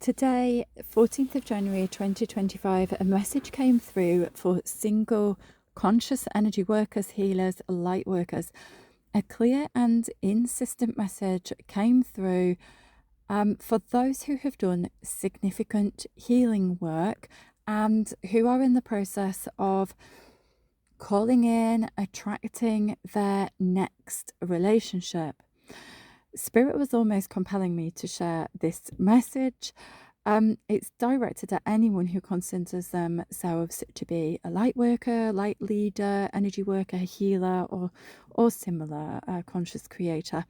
Today, 14th of January 2025, a message came through for single conscious energy workers, healers, light workers. A clear and insistent message came through for those who have done significant healing work and who are in the process of calling in, attracting their next relationship. Spirit was almost compelling me to share this message. It's directed at anyone who considers themselves to be a light worker, light leader, energy worker, healer, or similar conscious creator.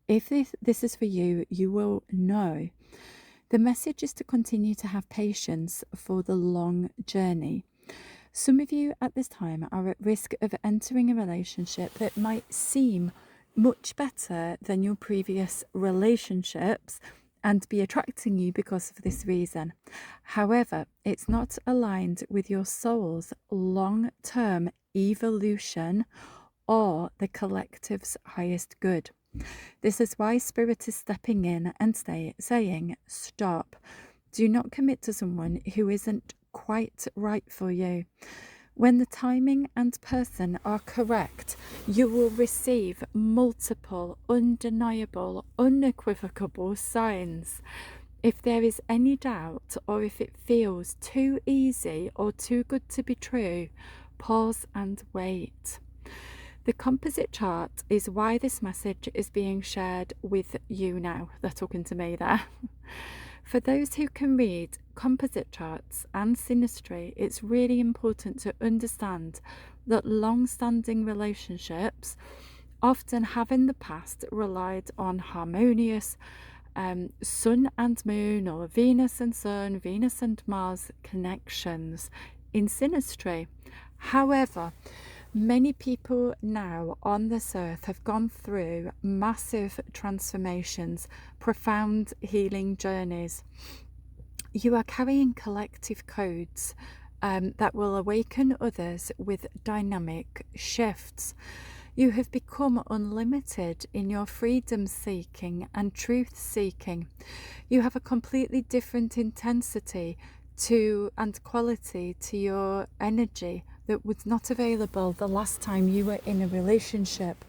If this is for you, you will know. The message is to continue to have patience for the long journey. Some of you at this time are at risk of entering a relationship that might seem much better than your previous relationships and be attracting you because of this reason. However, it's not aligned with your soul's long-term evolution or the collective's highest good. This is why Spirit is stepping in and saying, stop. Do not commit to someone who isn't quite right for you. When the timing and person are correct, you will receive multiple, undeniable, unequivocal signs. If there is any doubt, or if it feels too easy or too good to be true, pause and wait. The composite chart is why this message is being shared with you now. They're talking to me there. For those who can read composite charts and synastry, it's really important to understand that long-standing relationships often have in the past relied on harmonious sun and moon, or Venus and sun, Venus and Mars connections in synastry. However, many people now on this earth have gone through massive transformations, profound healing journeys. You are carrying collective codes that will awaken others with dynamic shifts. You have become unlimited in your freedom seeking and truth seeking. You have a completely different intensity and quality to your energy that was not available the last time you were in a relationship.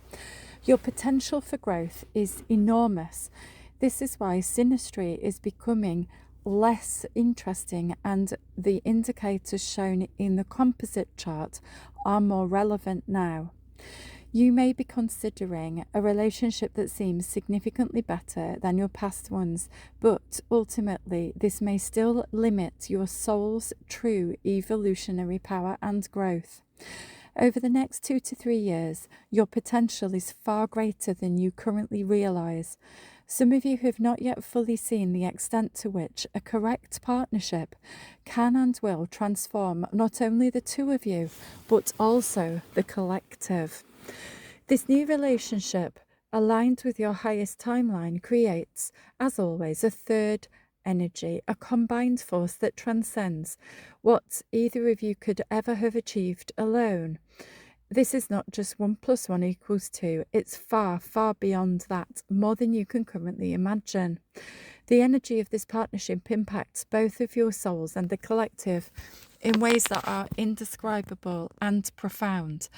Your potential for growth is enormous. This is why synastry is becoming less interesting, and the indicators shown in the composite chart are more relevant now. You may be considering a relationship that seems significantly better than your past ones, but ultimately this may still limit your soul's true evolutionary power and growth. Over the next 2 to 3 years, your potential is far greater than you currently realise. Some of you have not yet fully seen the extent to which a correct partnership can and will transform not only the two of you, but also the collective. This new relationship, aligned with your highest timeline, creates, as always, a third energy, a combined force that transcends what either of you could ever have achieved alone. This is not just 1 + 1 = 2. It's far, far beyond that, more than you can currently imagine. The energy of this partnership impacts both of your souls and the collective in ways that are indescribable and profound.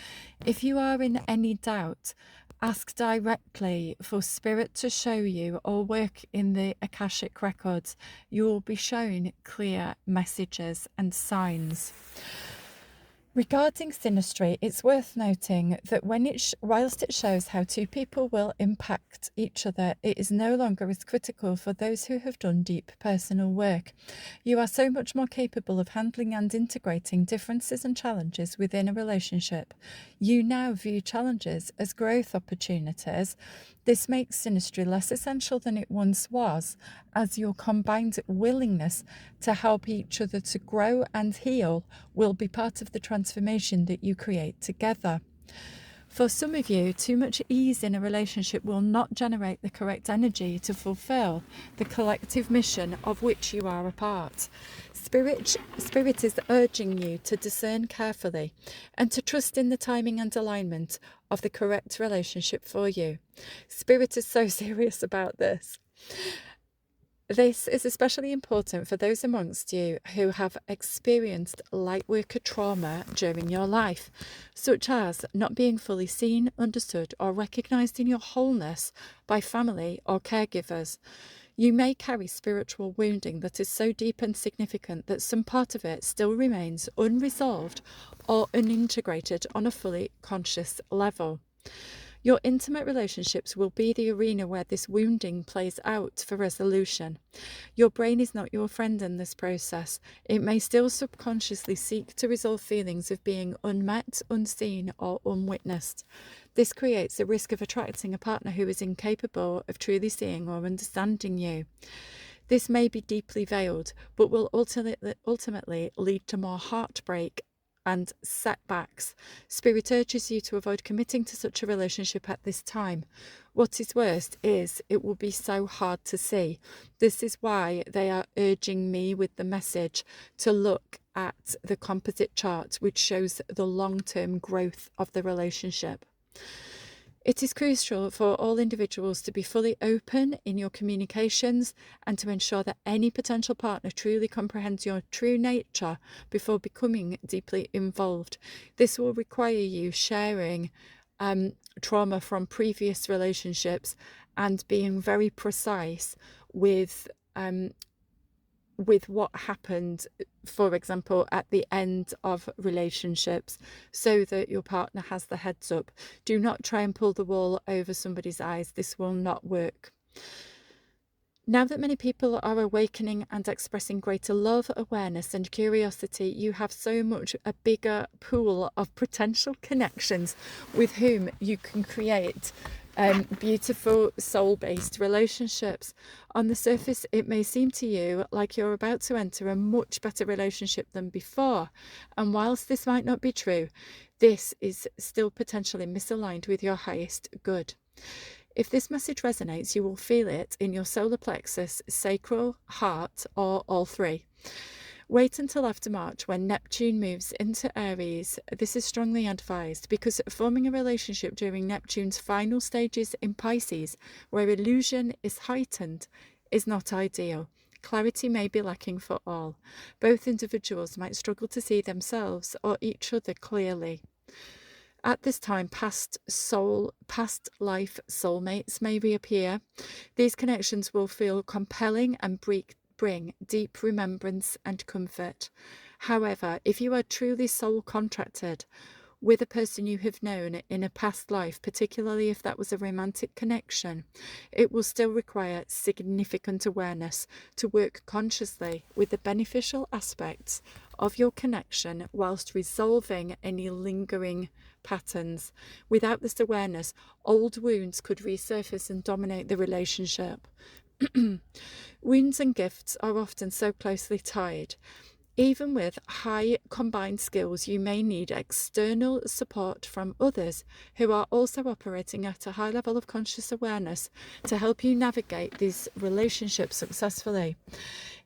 If you are in any doubt, ask directly for Spirit to show you, or work in the Akashic records. You will be shown clear messages and signs. Regarding synastry, it's worth noting that whilst it shows how two people will impact each other, it is no longer as critical for those who have done deep personal work. You are so much more capable of handling and integrating differences and challenges within a relationship. You now view challenges as growth opportunities. This makes synastry less essential than it once was, as your combined willingness to help each other to grow and heal will be part of the transformation that you create together. For some of you, too much ease in a relationship will not generate the correct energy to fulfill the collective mission of which you are a part. Spirit is urging you to discern carefully and to trust in the timing and alignment of the correct relationship for you. Spirit is so serious about this. This is especially important for those amongst you who have experienced lightworker trauma during your life, such as not being fully seen, understood, or recognised in your wholeness by family or caregivers. You may carry spiritual wounding that is so deep and significant that some part of it still remains unresolved or unintegrated on a fully conscious level. Your intimate relationships will be the arena where this wounding plays out for resolution. Your brain is not your friend in this process. It may still subconsciously seek to resolve feelings of being unmet, unseen, or unwitnessed. This creates a risk of attracting a partner who is incapable of truly seeing or understanding you. This may be deeply veiled, but will ultimately lead to more heartbreak and setbacks. Spirit urges you to avoid committing to such a relationship at this time. What is worst is it will be so hard to see. This is why they are urging me with the message to look at the composite chart, which shows the long-term growth of the relationship. It is crucial for all individuals to be fully open in your communications and to ensure that any potential partner truly comprehends your true nature before becoming deeply involved. This will require you sharing trauma from previous relationships and being very precise with what happened, for example, at the end of relationships, so that your partner has the heads up. Do not try and pull the wool over somebody's eyes. This will not work. Now that many people are awakening and expressing greater love, awareness, and curiosity, you have so much a bigger pool of potential connections with whom you can create beautiful soul-based relationships. On the surface, it may seem to you like you're about to enter a much better relationship than before. And whilst this might not be true, this is still potentially misaligned with your highest good. If this message resonates, you will feel it in your solar plexus, sacral, heart, or all three. Wait until after March when Neptune moves into Aries. This is strongly advised because forming a relationship during Neptune's final stages in Pisces, where illusion is heightened, is not ideal. Clarity may be lacking for all. Both individuals might struggle to see themselves or each other clearly. At this time, past life soulmates may reappear. These connections will feel compelling and bring deep remembrance and comfort. However, if you are truly soul contracted with a person you have known in a past life, particularly if that was a romantic connection, it will still require significant awareness to work consciously with the beneficial aspects of your connection whilst resolving any lingering patterns. Without this awareness, old wounds could resurface and dominate the relationship. Wounds and gifts are often so closely tied. Even with high combined skills, you may need external support from others who are also operating at a high level of conscious awareness to help you navigate these relationships successfully.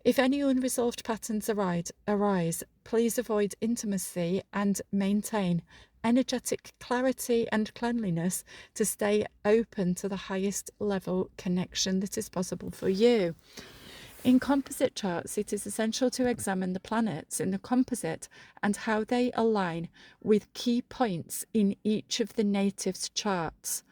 If any unresolved patterns arise, please avoid intimacy and maintain energetic clarity and cleanliness to stay open to the highest level connection that is possible for you. In composite charts, it is essential to examine the planets in the composite and how they align with key points in each of the natives' charts.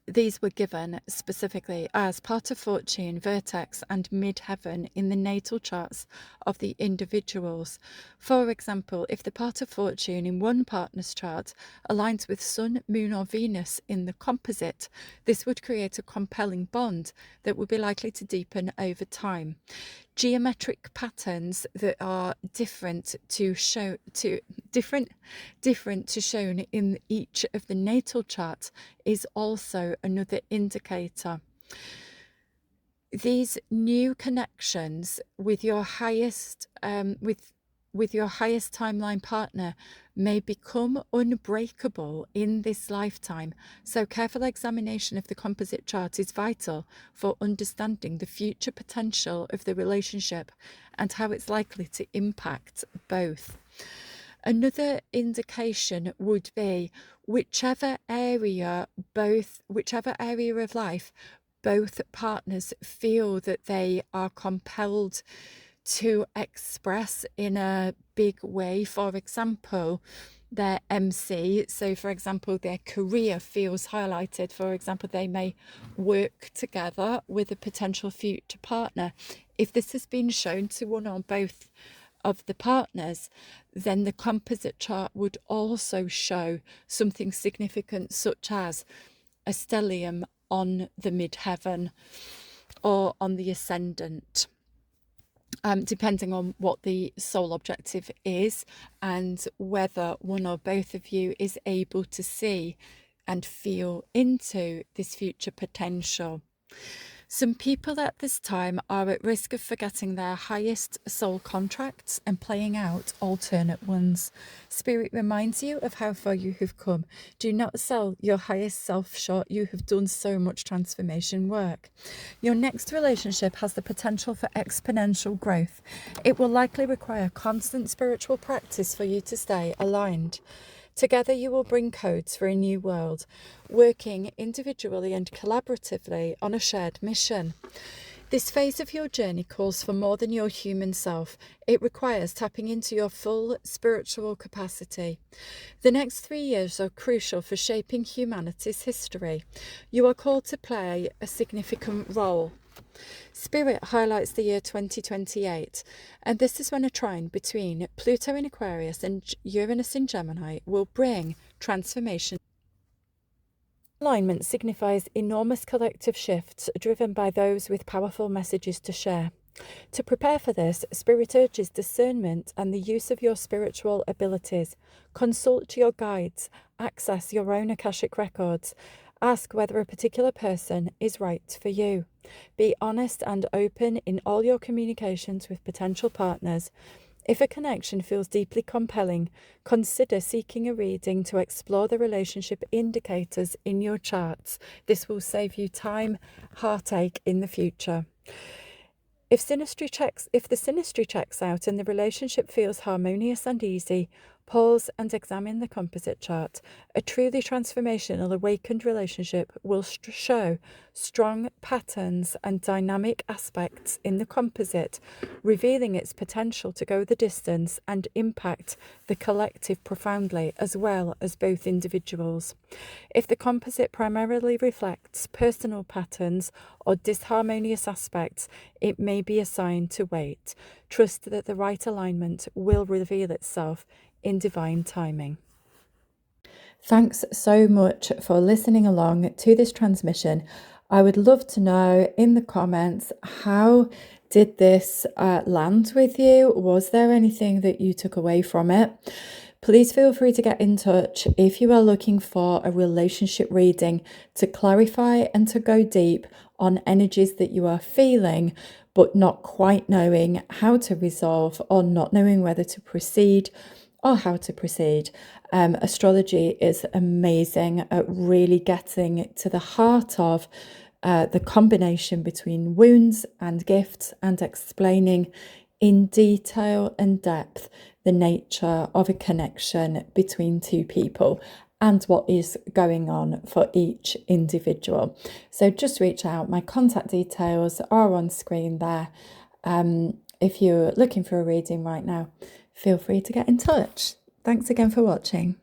These were given specifically as part of fortune, vertex, and midheaven in the natal charts of the individuals. For example, if the part of fortune in one partner's chart aligns with Sun, Moon, or Venus in the composite, this would create a compelling bond that would be likely to deepen over time. Geometric patterns that are different to shown in each of the natal charts is also another indicator. These new connections with your highest with your highest timeline partner may become unbreakable in this lifetime, so careful examination of the composite chart is vital for understanding the future potential of the relationship and how it's likely to impact both. Another indication would be whichever area of life both partners feel that they are compelled to express in a big way. For example, their MC, so for example, their career feels highlighted. For example, they may work together with a potential future partner. If this has been shown to one or both of the partners, then the composite chart would also show something significant, such as a stellium on the midheaven or on the ascendant, depending on what the soul objective is and whether one or both of you is able to see and feel into this future potential. Some people at this time are at risk of forgetting their highest soul contracts and playing out alternate ones. Spirit reminds you of how far you have come. Do not sell your highest self short. You have done so much transformation work. Your next relationship has the potential for exponential growth. It will likely require constant spiritual practice for you to stay aligned. Together you will bring codes for a new world, working individually and collaboratively on a shared mission. This phase of your journey calls for more than your human self. It requires tapping into your full spiritual capacity. The next 3 years are crucial for shaping humanity's history. You are called to play a significant role. Spirit highlights the year 2028, and this is when a trine between Pluto in Aquarius and Uranus in Gemini will bring transformation. Alignment signifies enormous collective shifts driven by those with powerful messages to share. To prepare for this, Spirit urges discernment and the use of your spiritual abilities. Consult your guides, access your own Akashic records, ask whether a particular person is right for you. Be honest and open in all your communications with potential partners. If a connection feels deeply compelling, consider seeking a reading to explore the relationship indicators in your charts. This will save you time, heartache in the future. If the synastry checks out and the relationship feels harmonious and easy, pause and examine the composite chart. A truly transformational awakened relationship will show strong patterns and dynamic aspects in the composite, revealing its potential to go the distance and impact the collective profoundly, as well as both individuals. If the composite primarily reflects personal patterns or disharmonious aspects, it may be a sign to wait. Trust that the right alignment will reveal itself in divine timing. Thanks so much for listening along to this transmission. I would love to know in the comments, how did this land with you? Was there anything that you took away from it? Please feel free to get in touch if you are looking for a relationship reading to clarify and to go deep on energies that you are feeling, but not quite knowing how to resolve or not knowing whether to proceed or how to proceed. Astrology is amazing at really getting to the heart of the combination between wounds and gifts and explaining in detail and depth the nature of a connection between two people and what is going on for each individual. So just reach out. My contact details are on screen there. If you're looking for a reading right now, feel free to get in touch. Thanks again for watching.